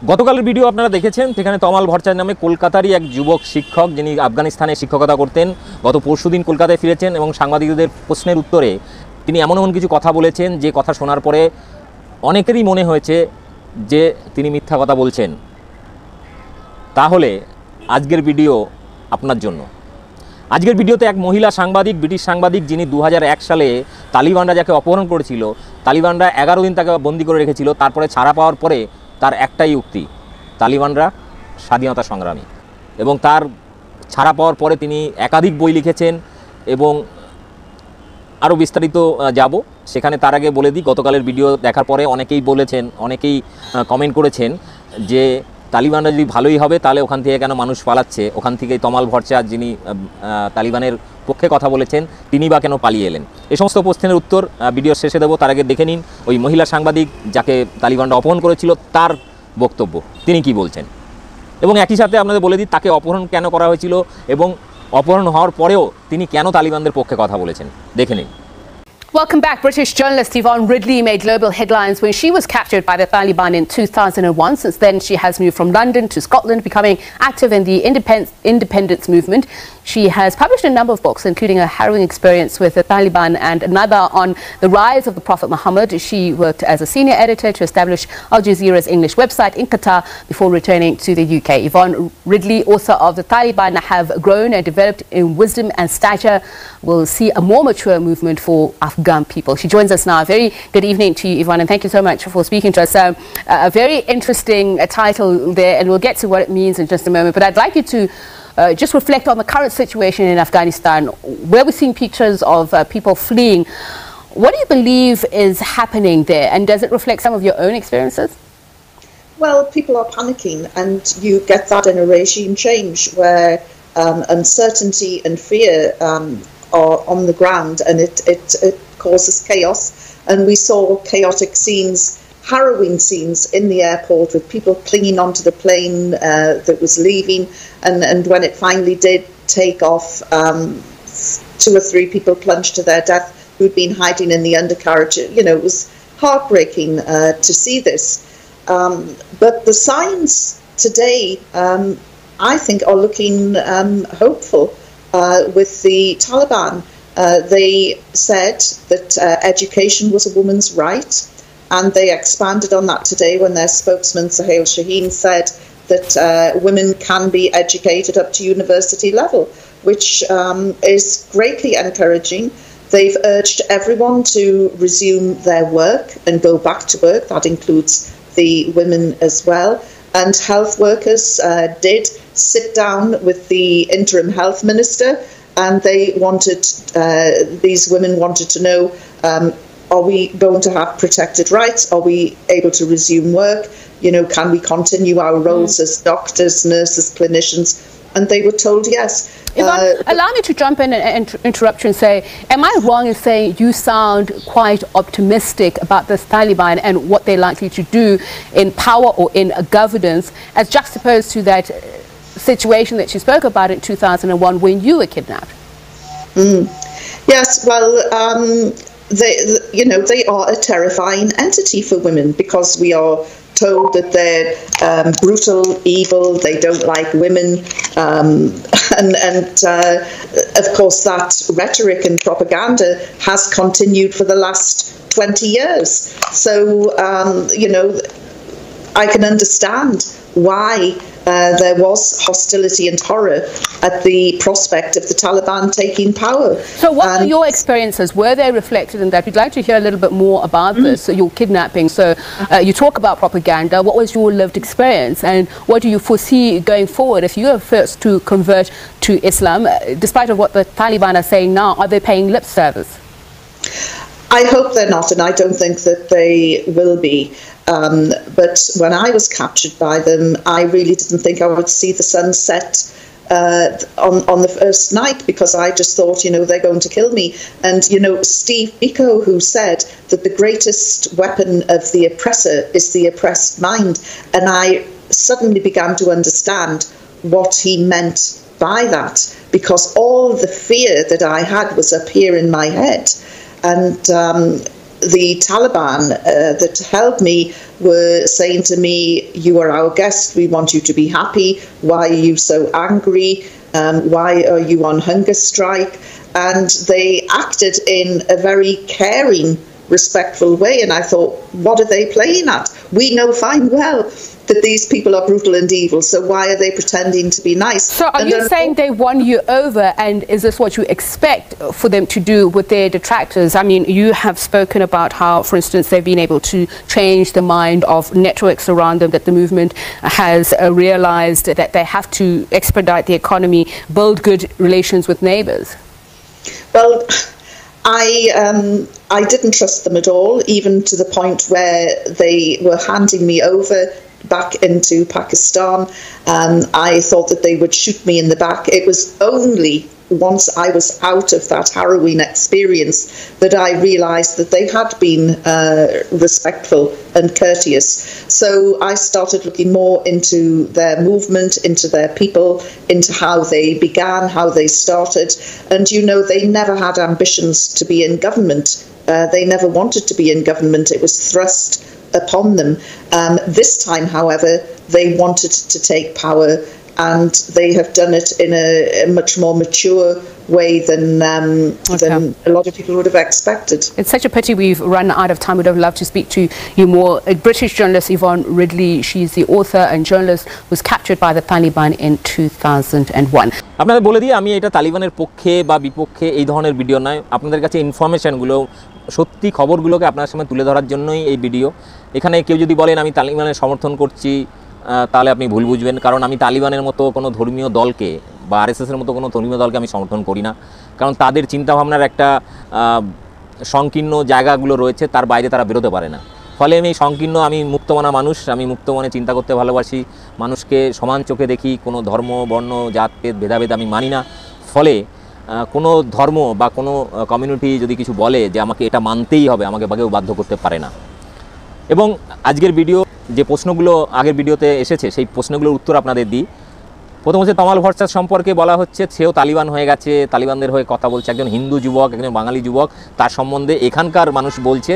গতকালের ভিডিও আপনারা দেখেছেন, সেখানে তমাল ভরচার নামে কলকাতারই এক যুবক শিক্ষক, যিনি আফগানিস্তানে শিক্ষকতা করতেন, গত পরশুদিন কলকাতায় ফিরেছেন এবং সাংবাদিকদের প্রশ্নের উত্তরে তিনি এমন কিছু কথা বলেছেন যে কথা শোনার পরে অনেকেরই মনে হয়েছে যে তিনি মিথ্যা কথা বলছেন। তাহলে আজকের ভিডিও আপনার জন্য। আজকের ভিডিওতে এক মহিলা সাংবাদিক, ব্রিটিশ সাংবাদিক, যিনি 2001 সালে তালিবানরা যাকে অপহরণ করেছিল, তালিবানরা 11 দিন তাকে বন্দি করে রেখেছিল, তারপরে ছাড়া পাওয়ার পরে তার একটাই উক্তি, তালিবানরা স্বাধীনতা সংগ্রামী। এবং তার ছাড়া পাওয়ার পরে তিনি একাধিক বই লিখেছেন এবং আরও বিস্তারিত যাব সেখানে। তার আগে বলে দিই, গতকালের ভিডিও দেখার পরে অনেকেই বলেছেন, অনেকেই কমেন্ট করেছেন যে তালিবানরা যদি ভালোই হবে তাহলে ওখান থেকে কেন মানুষ পালাচ্ছে, ওখান থেকেই তমাল ভরচার, যিনি তালিবানের পক্ষে কথা বলেছেন, তিনি বা কেন পালিয়ে এলেন। এই সমস্ত প্রশ্নের উত্তর ভিডিওর শেষে দেবো। তার আগে দেখে নিন ওই মহিলা সাংবাদিক যাকে তালিবানরা অপহরণ করেছিল তার বক্তব্য, তিনি কি বলছেন। এবং একই সাথে আপনাদের বলে দিই তাকে অপহরণ কেন করা হয়েছিল এবং অপহরণ হওয়ার পরেও তিনি কেন তালিবানদের পক্ষে কথা বলেছেন, দেখে নিন। Welcome back. British journalist Yvonne Ridley made global headlines when she was captured by the Taliban in 2001. Since then, she has moved from London to Scotland, becoming active in the independence movement. She has published a number of books, including a harrowing experience with the Taliban and another on the rise of the Prophet Muhammad. She worked as a senior editor to establish Al Jazeera's English website in Qatar before returning to the UK. Yvonne Ridley, author of The Taliban Have Grown and Developed in Wisdom and Stature, will see a more mature movement for Afghan people. She joins us now. A very good evening to you, Yvonne, and thank you so much for speaking to us. A very interesting title there, and we'll get to what it means in just a moment. But I'd like you to just reflect on the current situation in Afghanistan, where we're seeing pictures of people fleeing. What do you believe is happening there, and does it reflect some of your own experiences? Well, people are panicking, and you get that in a regime change where uncertainty and fear are on the ground, and it causes chaos. And we saw chaotic scenes, harrowing scenes in the airport with people clinging onto the plane that was leaving, and when it finally did take off, 2 or 3 people plunged to their death who'd been hiding in the undercarriage. You know, it was heartbreaking to see this. But the signs today, I think, are looking hopeful with the Taliban. They said that education was a woman's right, and they expanded on that today when their spokesman, Suhail Shaheen, said that women can be educated up to university level, which is greatly encouraging. They've urged everyone to resume their work and go back to work. That includes the women as well. And health workers did sit down with the interim health minister, and they wanted, these women wanted to know, are we going to have protected rights? Are we able to resume work? You know, can we continue our roles as doctors, nurses, clinicians? And they were told yes. Yvonne, allow me to jump in and interrupt you and say, am I wrong in saying you sound quite optimistic about this Taliban and what they're likely to do in power or in governance, as juxtaposed to that situation that you spoke about in 2001 when you were kidnapped? Yes, well, they are a terrifying entity for women, because we are told that they're brutal, evil, they don't like women, and of course that rhetoric and propaganda has continued for the last 20 years. So, I can understand why there was hostility and horror at the prospect of the Taliban taking power. So what were your experiences? Were they reflected in that? We'd like to hear a little bit more about this, your kidnapping. So you talk about propaganda. What was your lived experience, and what do you foresee going forward if you are first to convert to Islam? Despite of what the Taliban are saying now, are they paying lip service? I hope they're not, and I don't think that they will be. But when I was captured by them, I really didn't think I would see the sun set on the first night, because I just thought, they're going to kill me. And, Steve Biko, who said that the greatest weapon of the oppressor is the oppressed mind. And I suddenly began to understand what he meant by that, because all the fear that I had was up here in my head. And the Taliban that held me were saying to me, "You are our guest. We want you to be happy. Why are you so angry? Why are you on hunger strike?" And they acted in a very caring, respectful way. And I thought, what are they playing at? We know fine well that these people are brutal and evil, so why are they pretending to be nice? So are you saying they won you over, and is this what you expect for them to do with their detractors? I mean, you have spoken about how, for instance, they've been able to change the mind of networks around them, that the movement has realized that they have to expedite the economy, build good relations with neighbors. Well, I didn't trust them at all, even to the point where they were handing me over back into Pakistan. I thought that they would shoot me in the back. It was only once I was out of that harrowing experience that I realised that they had been respectful and courteous. So I started looking more into their movement, into their people, into how they began, how they started. And, you know, they never had ambitions to be in government. They never wanted to be in government. It was thrust upon them. This time, however, they wanted to take power, and they have done it in a much more mature way than a lot of people would have expected. It's such a pity we've run out of time. We'd have loved to speak to you more. A British journalist, Yvonne Ridley, she's the author and journalist, was captured by the Taliban in 2001. আপনাদের বলে দিই, আমি এটা তালিবানের পক্ষে বা বিপক্ষে এই ধরনের ভিডিও নয়, আপনাদের কাছে ইনফরমেশনগুলো, সত্যি খবরগুলোকে আপনার সামনে তুলে ধরার জন্যই এই ভিডিও। এখানে কেউ যদি বলেন আমি তালিবানের সমর্থন করছি, তাহলে আপনি ভুল বুঝবেন, কারণ আমি তালিবানের মতো কোনো ধর্মীয় দলকে বা আরএসএসের মতো কোনো ধর্মীয় দলকে আমি সমর্থন করি না, কারণ তাদের চিন্তাভাবনার একটা সংকীর্ণ জায়গাগুলো রয়েছে, তার বাইরে তারা বেরোতে পারে না। ফলে আমি সংকীর্ণ, আমি মুক্তমনা মানুষ, আমি মুক্তমনে চিন্তা করতে ভালোবাসি, মানুষকে সমান চোখে দেখি, কোনো ধর্ম বর্ণ জাতভেদ ভেদাভেদ আমি মানি না। ফলে কোনো ধর্ম বা কোনো কমিউনিটি যদি কিছু বলে যে আমাকে এটা মানতেই হবে, আমাকে কেউ বাধ্য করতে পারে না। এবং আজকের ভিডিও যে প্রশ্নগুলো আগের ভিডিওতে এসেছে, সেই প্রশ্নগুলোর উত্তর আপনাদের দিই। প্রথম হচ্ছে তমাল ভরসার সম্পর্কে বলা হচ্ছে সেও তালিবান হয়ে গেছে, তালিবানদের হয়ে কথা বলছে, একজন হিন্দু যুবক, একজন বাঙালি যুবক, তার সম্বন্ধে এখানকার মানুষ বলছে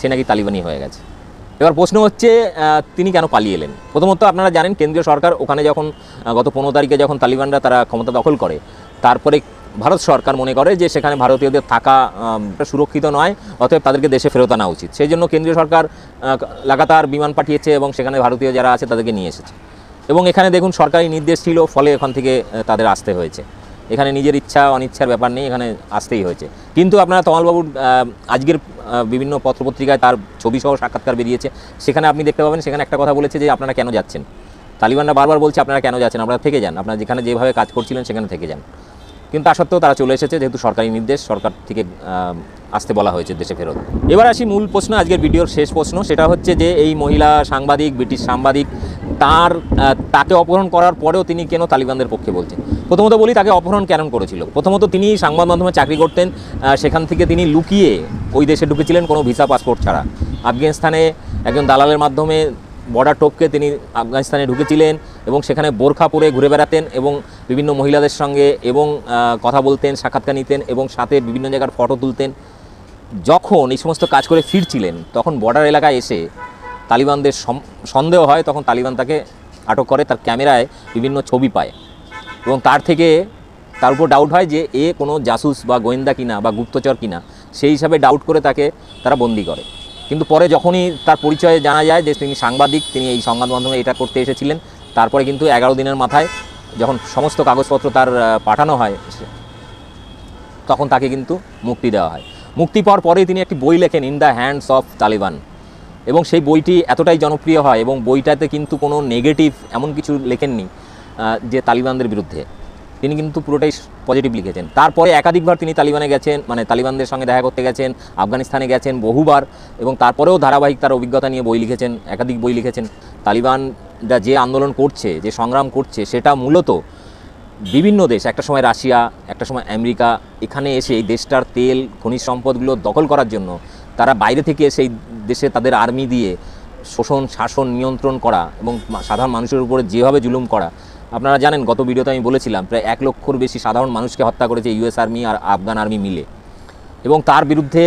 সে নাকি তালিবানি হয়ে গেছে। এবার প্রশ্ন হচ্ছে তিনি কেন পালিয়ে এলেন। প্রথমত আপনারা জানেন কেন্দ্রীয় সরকার ওখানে যখন গত 15 তারিখে যখন তালিবানরা তারা ক্ষমতা দখল করে, তারপরে ভারত সরকার মনে করে যে সেখানে ভারতীয়দের থাকা সুরক্ষিত নয়, অতএব তাদেরকে দেশে ফেরত আনা উচিত। সেই জন্য কেন্দ্রীয় সরকার লাগাতার বিমান পাঠিয়েছে এবং সেখানে ভারতীয় যারা আছে তাদেরকে নিয়ে এসেছে। এবং এখানে দেখুন সরকারি নির্দেশ ছিল, ফলে এখান থেকে তাদের আসতে হয়েছে। এখানে নিজের ইচ্ছা অনিচ্ছার ব্যাপার নেই, এখানে আসতেই হয়েছে। কিন্তু আপনারা তমালবাবুর আজকের বিভিন্ন পত্রপত্রিকায় তার ছবিসহ সাক্ষাৎকার বেরিয়েছে, সেখানে আপনি দেখতে পাবেন সেখানে একটা কথা বলেছে যে আপনারা কেন যাচ্ছেন। তালিবানরা বারবার বলছে আপনারা কেন যাচ্ছেন, আপনারা থেকে যান, আপনারা যেখানে যেভাবে কাজ করছিলেন সেখানে থেকে যান। কিন্তু তা সত্ত্বেও তারা চলে এসেছে, যেহেতু সরকারি নির্দেশ, সরকার থেকে আসতে বলা হয়েছে দেশে ফেরত। এবার আসি মূল প্রশ্ন, আজকের ভিডিওর শেষ প্রশ্ন, সেটা হচ্ছে যে এই মহিলা সাংবাদিক, ব্রিটিশ সাংবাদিক, তাকে অপহরণ করার পরেও তিনি কেন তালিবানদের পক্ষে বলছেন। প্রথমত বলি তাকে অপহরণ কেন করেছিল। প্রথমত তিনি সংবাদ মাধ্যমে চাকরি করতেন, সেখান থেকে তিনি লুকিয়ে ওই দেশে ঢুকেছিলেন কোনো ভিসা পাসপোর্ট ছাড়া। আফগানিস্তানে একজন দালালের মাধ্যমে বর্ডার টপকে তিনি আফগানিস্তানে ঢুকেছিলেন এবং সেখানে বোরখা পরে ঘুরে বেড়াতেন এবং বিভিন্ন মহিলাদের সঙ্গে এবং কথা বলতেন, সাক্ষাৎকার নিতেন এবং সাথে বিভিন্ন জায়গার ফটো তুলতেন। যখন এই সমস্ত কাজ করে ফিরছিলেন তখন বর্ডার এলাকায় এসে তালিবানদের সন্দেহ হয়, তখন তালিবান তাকে আটক করে, তার ক্যামেরায় বিভিন্ন ছবি পায় এবং তার উপর ডাউট হয় যে এ কোনো জাসুস বা গোয়েন্দা কিনা বা গুপ্তচর কিনা, সেই হিসাবে ডাউট করে তারা বন্দি করে। কিন্তু পরে যখনই তার পরিচয়ে জানা যায় যে তিনি সাংবাদিক, তিনি এই সংবাদ মাধ্যমে এটা করতে এসেছিলেন, তারপরে কিন্তু 11 দিনের মাথায় যখন সমস্ত কাগজপত্র তার পাঠানো হয় তখন তাকে কিন্তু মুক্তি দেওয়া হয়। মুক্তি পাওয়ার পরেই তিনি একটি বই লেখেন, in the hands of Taliban, এবং সেই বইটি এতটাই জনপ্রিয় হয় এবং বইটাতে কিন্তু কোনো নেগেটিভ এমন কিছু লেখেননি যে তালিবানদের বিরুদ্ধে, তিনি কিন্তু পুরোটাই পজিটিভ লিখেছেন। তারপরে একাধিকবার তিনি তালিবানে গেছেন, মানে তালিবানদের সঙ্গে দেখা করতে গেছেন, আফগানিস্তানে গেছেন বহুবার, এবং তারপরেও ধারাবাহিক তার অভিজ্ঞতা নিয়ে বই লিখেছেন, একাধিক বই লিখেছেন। তালিবানরা যে আন্দোলন করছে, যে সংগ্রাম করছে, সেটা মূলত বিভিন্ন দেশ, একটা সময় রাশিয়া, একটা সময় আমেরিকা, এখানে এসে এই দেশটার তেল খনিজ সম্পদগুলো দখল করার জন্য তারা বাইরে থেকে এসে এই দেশে তাদের আর্মি দিয়ে শোষণ, শাসন, নিয়ন্ত্রণ করা এবং সাধারণ মানুষের উপরে যেভাবে জুলুম করা। আপনারা জানেন গত ভিডিওতে আমি বলেছিলাম প্রায় 1 লক্ষর বেশি সাধারণ মানুষকে হত্যা করেছে ইউএস আর্মি আর আফগান আর্মি মিলে, এবং তার বিরুদ্ধে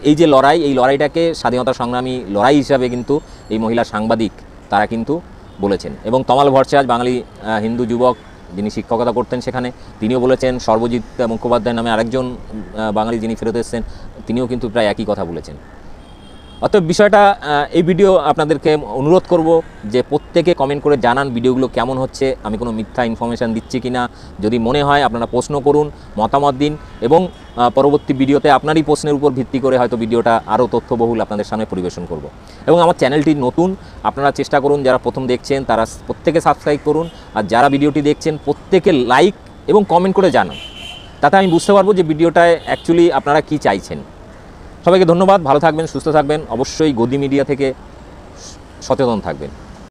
এই যে লড়াই, এই লড়াইটাকে স্বাধীনতা সংগ্রামী লড়াই হিসাবে কিন্তু এই মহিলা সাংবাদিক তারা কিন্তু বলেছেন। এবং তমাল ভট্টাচার্য বাঙালি হিন্দু যুবক যিনি শিক্ষকতা করতেন সেখানে, তিনিও বলেছেন। সর্বজিৎ মুখোপাধ্যায় নামে আরেকজন বাঙালি যিনি ফেরত এসেছেন, তিনিও কিন্তু প্রায় একই কথা বলেছেন। অতএব বিষয়টা এই ভিডিও আপনাদেরকে অনুরোধ করব যে প্রত্যেকে কমেন্ট করে জানান ভিডিওগুলো কেমন হচ্ছে, আমি কোনো মিথ্যা ইনফরমেশান দিচ্ছি কি না। যদি মনে হয় আপনারা প্রশ্ন করুন, মতামত দিন, এবং পরবর্তী ভিডিওতে আপনারই প্রশ্নের উপর ভিত্তি করে হয়তো ভিডিওটা আরও তথ্যবহুল আপনাদের সামনে পরিবেশন করব। এবং আমার চ্যানেলটি নতুন, আপনারা চেষ্টা করুন যারা প্রথম দেখছেন তারা প্রত্যেকে সাবস্ক্রাইব করুন, আর যারা ভিডিওটি দেখছেন প্রত্যেকে লাইক এবং কমেন্ট করে জানান, তাতে আমি বুঝতে পারবো যে ভিডিওটায় অ্যাকচুয়ালি আপনারা কি চাইছেন। সবাইকে ধন্যবাদ, ভালো থাকবেন, সুস্থ থাকবেন, অবশ্যই গদি মিডিয়া থেকে সচেতন থাকবেন।